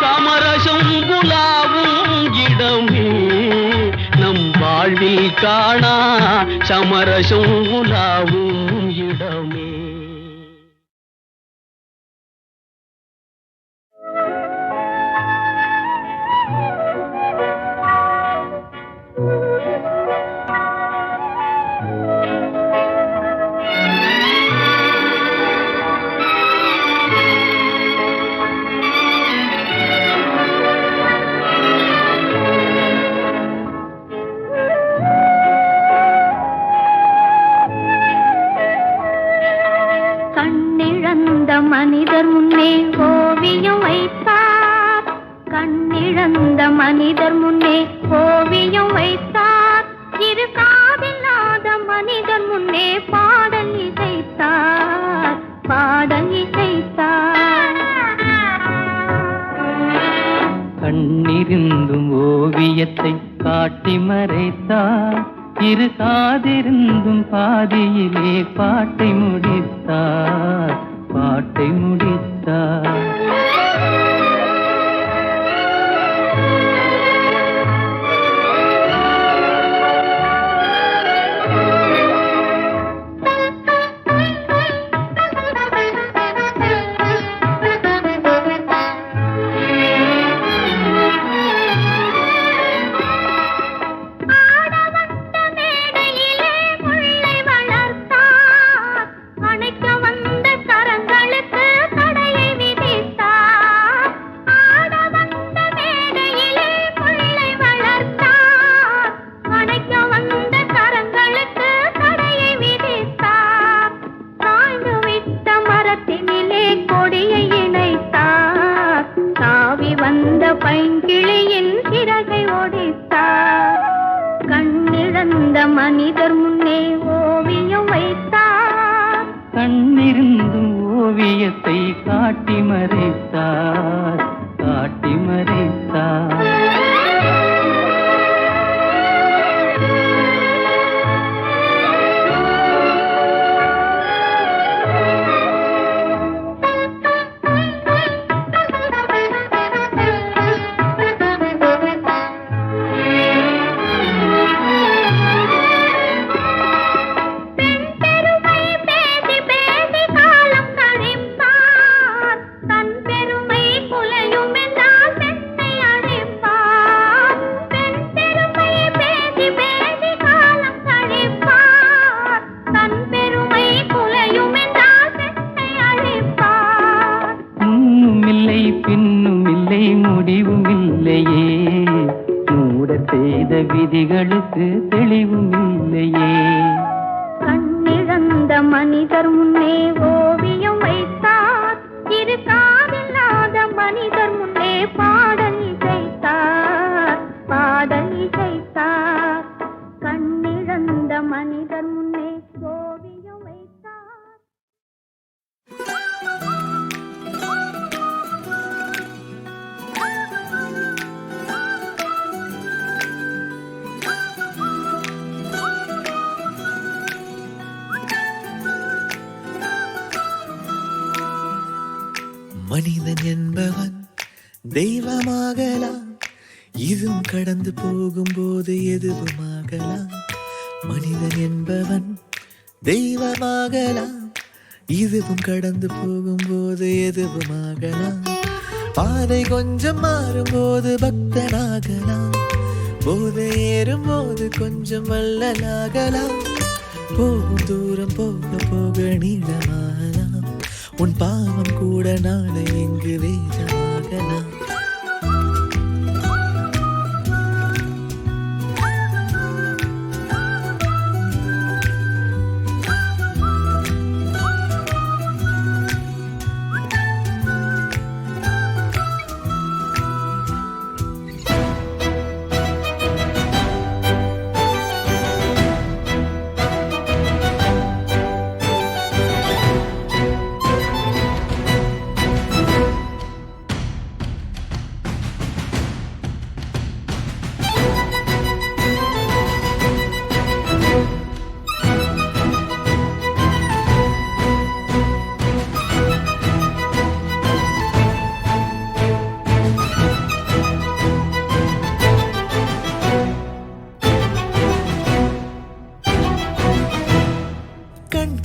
சமரசம் உலாவும் இடமே நம் வாழ்வில் காணா சமரசம் உலாவும் இடமே கண்ணிழந்த மனிதர் முன்னே ஓவியம் வைத்தார் கண்ணிழந்த மனிதர் முன்னே ஓவியம் வைத்தார் இரு காதில்லாத மனிதர் முன்னே பாடல் இசைத்தார் பாடல் இசைத்தார் கண்ணிருந்தும் ஓவியத்தை காட்டி மறைத்தார், இரு காதிருந்தும் பாதியிலே பாட்டை முடித்தார், பாட்டை முடித்தார். பைங்கிளியின் சிறகை ஒடித்தார், கண்ணிழந்த மனிதர் முன்னே ஓவியம் வைத்தார், கண்ணிருந்தும் ஓவியத்தை காட்டி மறைத்தார், காட்டி மறைத்தார். விதிகளுக்கு தெளிவும் இல்லையே. கண்ணிழந்த மனிதர் முன்னே ஓவியம் வைத்தார், இரு காதில்லாத மனிதர் முன்னே பாடல் இசைத்தார், பாடல் இசைத்தார். கண்ணிழந்த மனிதர் முன்னே ஓவியம் வைத்தார். மனிதன் என்பவன் தெய்வமாகலாம், இதுவும் கடந்து போகும்போது எதுவுமாகலாம். மனிதன் என்பவன் தெய்வமாகலாம், இதுவும் கடந்து போகும்போது எதுவுமாகலாம். பாதை கொஞ்சம் மாறும்போது பக்தனாகலாம், போதை ஏறும்போது கொஞ்சம் வள்ளலாகலாம். போகும் தூரம் போக போக நீளமாகலாம், உன் பாவம் கூட நாளை எங்கு வேதமாகலாம்.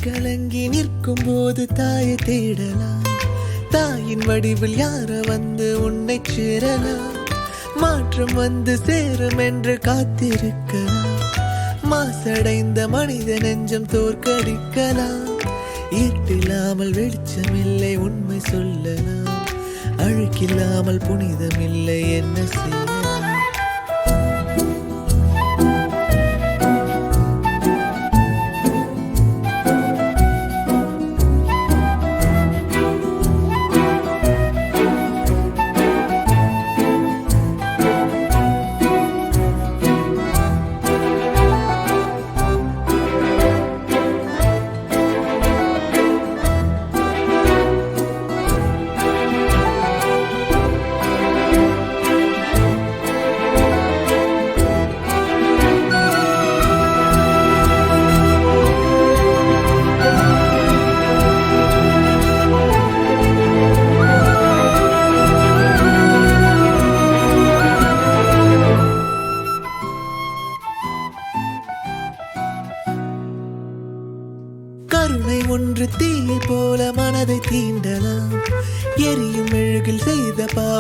கலங்கி நிற்கும் போது தாயை தேடலாம், தாயின் வடிவில் யார வந்து உன்னை சேரலாம். மாற்றம் வந்து சேரும் என்று காத்திருக்கலாம், மாசடைந்த மனித நெஞ்சம் தோற்கடிக்கலாம். ஈட்டில்லாமல் வெளிச்சமில்லை உண்மை சொல்லலாம், அழுக்கில்லாமல் புனிதமில்லை என்ன செய்யலாம்.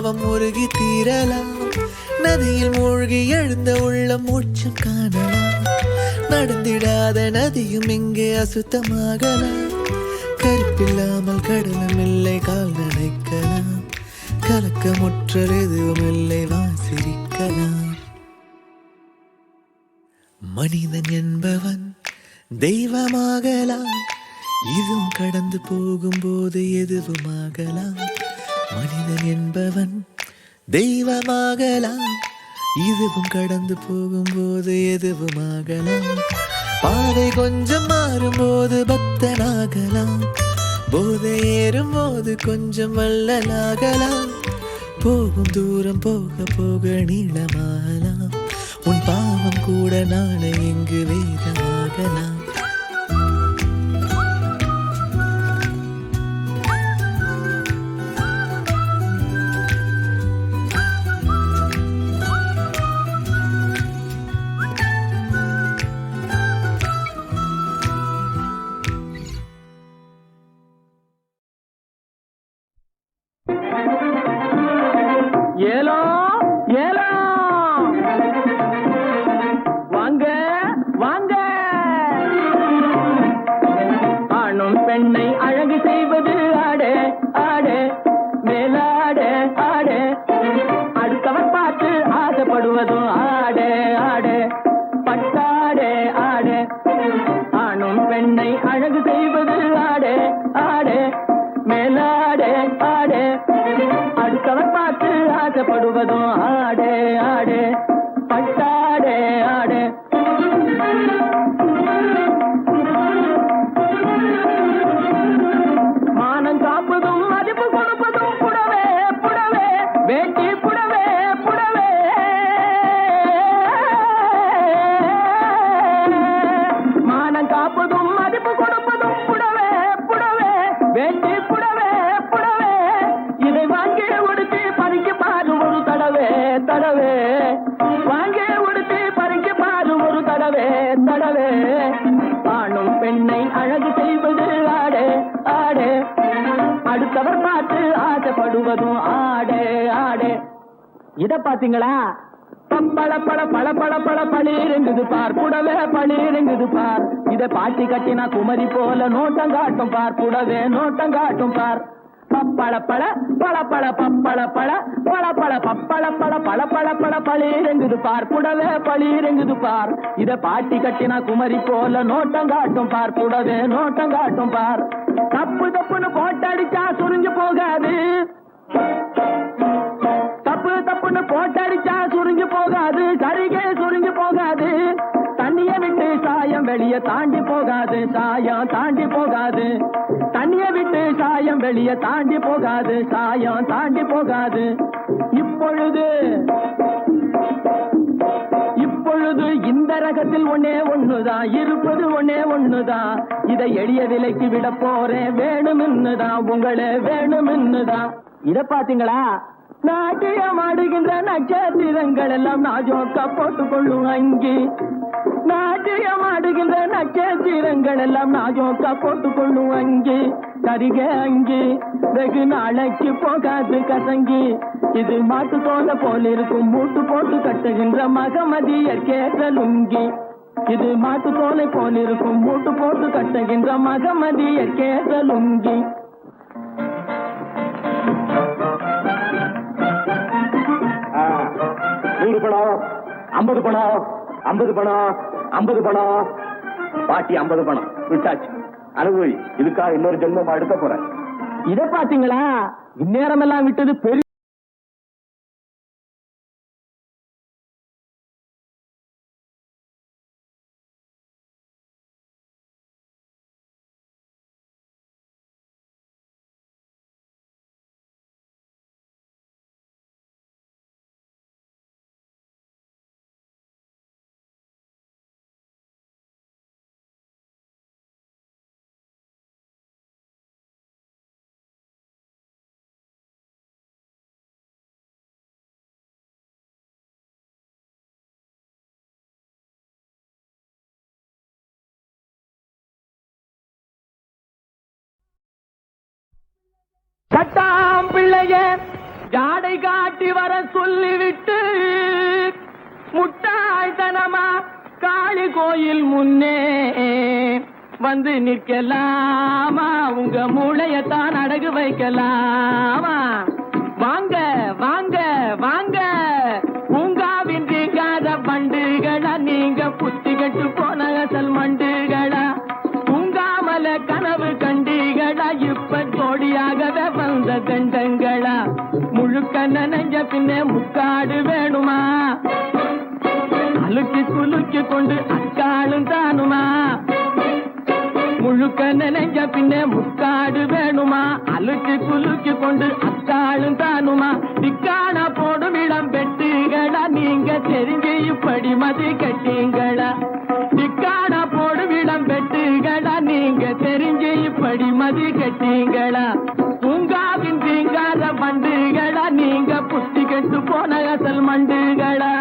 பாவம் உருகி தீரலாம். நதியில் மூழ்கி எழுந்த உள்ள மூச்சம் காணலாம். நடந்திடாத நதியும் இங்கே அசுத்தமாகலாம். கருப்பில்லாமல் கடலும் இல்லை, கால் நனைக்கலாம். கலக்கமுற்றது எதுவும் இல்லை, வாசிரிக்கலாம். மனிதன் என்பவன் தெய்வமாகலாம். இதுவும் கடந்து போகும்போது எதுவுமாகலாம். மனிதன் என்பவன் தெய்வமாகலாம். இதுவும் கடந்து போகும்போது எதுவுமாகலாம். பாதை கொஞ்சம் மாறும்போது பக்தனாகலாம். போதை ஏறும் போது கொஞ்சம் வள்ளலாகலாம். போகும் தூரம் போக போக நீளமாகலாம். உன் பாவம் கூட நாளை இங்கு வேதமாகலாம். ஏலோ ஏலோ வாங்க வாங்க. ஆணும் பெண்ணை அழகு செய்வது ஆடே ஆடே மேலாடே ஆடே. அடுத்தவர் பார்த்து ஆசைப்படுவதும் ஆடே ஆடே பட்டாடே ஆடே. ஆணும் பெண்ணை அழகு செய்வது ஆடே ஆடே மேலாடே ஆடே. அடுத்தவர் பார்த்து ஆசைப்படுவதும் ஆடே ஆடே பட்டாடே ஆடே. மானம் காப்பதும் மதிப்பு கொடுப்பதும் புடவே புடவே வேட்டி புடவே புடவே. மானம் காப்பதும் மதிப்பு கொடுப்பதும் புடவே புடவே வேட்டி புடவே புடவே. இதை வாங்கி உடுத்தி பறிக்க பாரு ஒரு தடவே தடவே. வாங்கி உடுத்தி பறிக்க பாரு ஒரு தடவே தடவே. ஆணும் பெண்ணை அழகு செய்வது ஆடே ஆடே. அடுத்தவர் பார்த்து ஆசைப்படுவதும் ஆடே ஆடே. இத பாத்தீங்களா? பப்பள பழ பழ பழ பழ பளிருங்குது பார் புடவே பளிருங்குது பார். இத பாட்டி கட்டினா குமரி போல நோட்டம் காட்டும் பார் புடவே நோட்டம் காட்டும் பார். பப்பள பழ பழ பழ பப்பள பழ பழ பழ பப்பள பழ பழ பழ பழ பளிருங்குது பார் புடவே பளிருங்குது பார். இத பாட்டி கட்டினா குமரி போல நோட்டம் காட்டும் பார் புடவே நோட்டம் காட்டும் பார். தப்பு தப்புன்னு போட்டடிச்சா சுருங்கி போகாது. தப்பு தப்புன்னு போட்டடிச்சா சுருங்கி போகாது. சரிகே சுருங்கி போகாது. தண்ணிய விட்டு சாயம் வெளியே தாண்டி போகாது. சாயம் தாண்டி போகாது. தண்ணிய விட்டு சாயம் வெளியே தாண்டி போகாது. சாயம் தாண்டி போகாது. இப்பொழுது இப்பொழுது இந்த ரகத்தில் ஒன்னே ஒண்ணுதான் இருப்பது ஒன்னே ஒண்ணுதான். இதை எளிய விலைக்கு விட போறேன் வேணும்னுதான் உங்களே வேணும்னுதான். இத பாத்தீங்களா? நாட்டியம் ஆடுகின்ற நட்சத்திரங்கள் எல்லாம் நாஜோக்கா போட்டுக்கொள்ளும் அங்கி. நாட்டியம் ஆடுகின்ற நட்சத்திரங்கள் எல்லாம் நாஜோக்கா போட்டுக்கொள்ளும் அங்கி. கரிக அங்கி வெகு நாளைக்கு போகாது கசங்கி. இது மாட்டு தோலை போல இருக்கும் மூட்டு போட்டு கட்டுகின்ற மகமதியர் கேட்ட லுங்கி. இது மாட்டு தோலை போல இருக்கும் மூட்டு போட்டு கட்டுகின்ற மகமதியர் கேட்ட லுங்கி. 100 பணம் 50 பணம் 50 பணம் 50 பணம். பாட்டி 50 பணம் விட்டாச்சு. அனுபவி. இதுக்காக இன்னொரு ஜென்மம் எடுக்க போறேன். இத பாத்தீங்களா? இந்நேரம் எல்லாம் விட்டது பெரிய சட்டாம் பிள்ளைய ஜாடை காட்டி வர சொல்லிவிட்டு முட்டாள்தனமா காளி கோயில் முன்னே வந்து நிற்கலாமா? உங்க மூளையத்தான் அடகு வைக்கலாமா? வாங்க வாங்க வாங்க பூங்காவின் தீங்காத பண்டுகளா, நீங்க புத்தி கட்டு போன அசல் மண்டுகளா? பூங்காமல கனவு கண்டிகளா, இப்ப ஜோடியாகவே வந்த தண்டங்களா? முழுக்க நனைஞ்ச பின்னே முக்காடு வேணுமா? அழுக்கி குலுக்கி கொண்டு அக்காளும் தானுமா? முழுக்க நனைஞ்ச பின்னே முக்காடு வேணுமா? அழுக்கி குலுக்கி கொண்டு அக்காளும் தானுமா? திக்கான போடும் இளம் பெட்டுகளா, நீங்க தெரிஞ்சு இப்படி மதி கட்டீங்களா? திக்கான போடும் இளம் பெட்டுகளா, நீங்க தெரிஞ்சு இப்படி மதி கட்டீங்களா? பூங்காவின் தீங்காத பண்டுகளா, நீங்க புத்தி கெட்டு போன அசல் மண்டுகளா?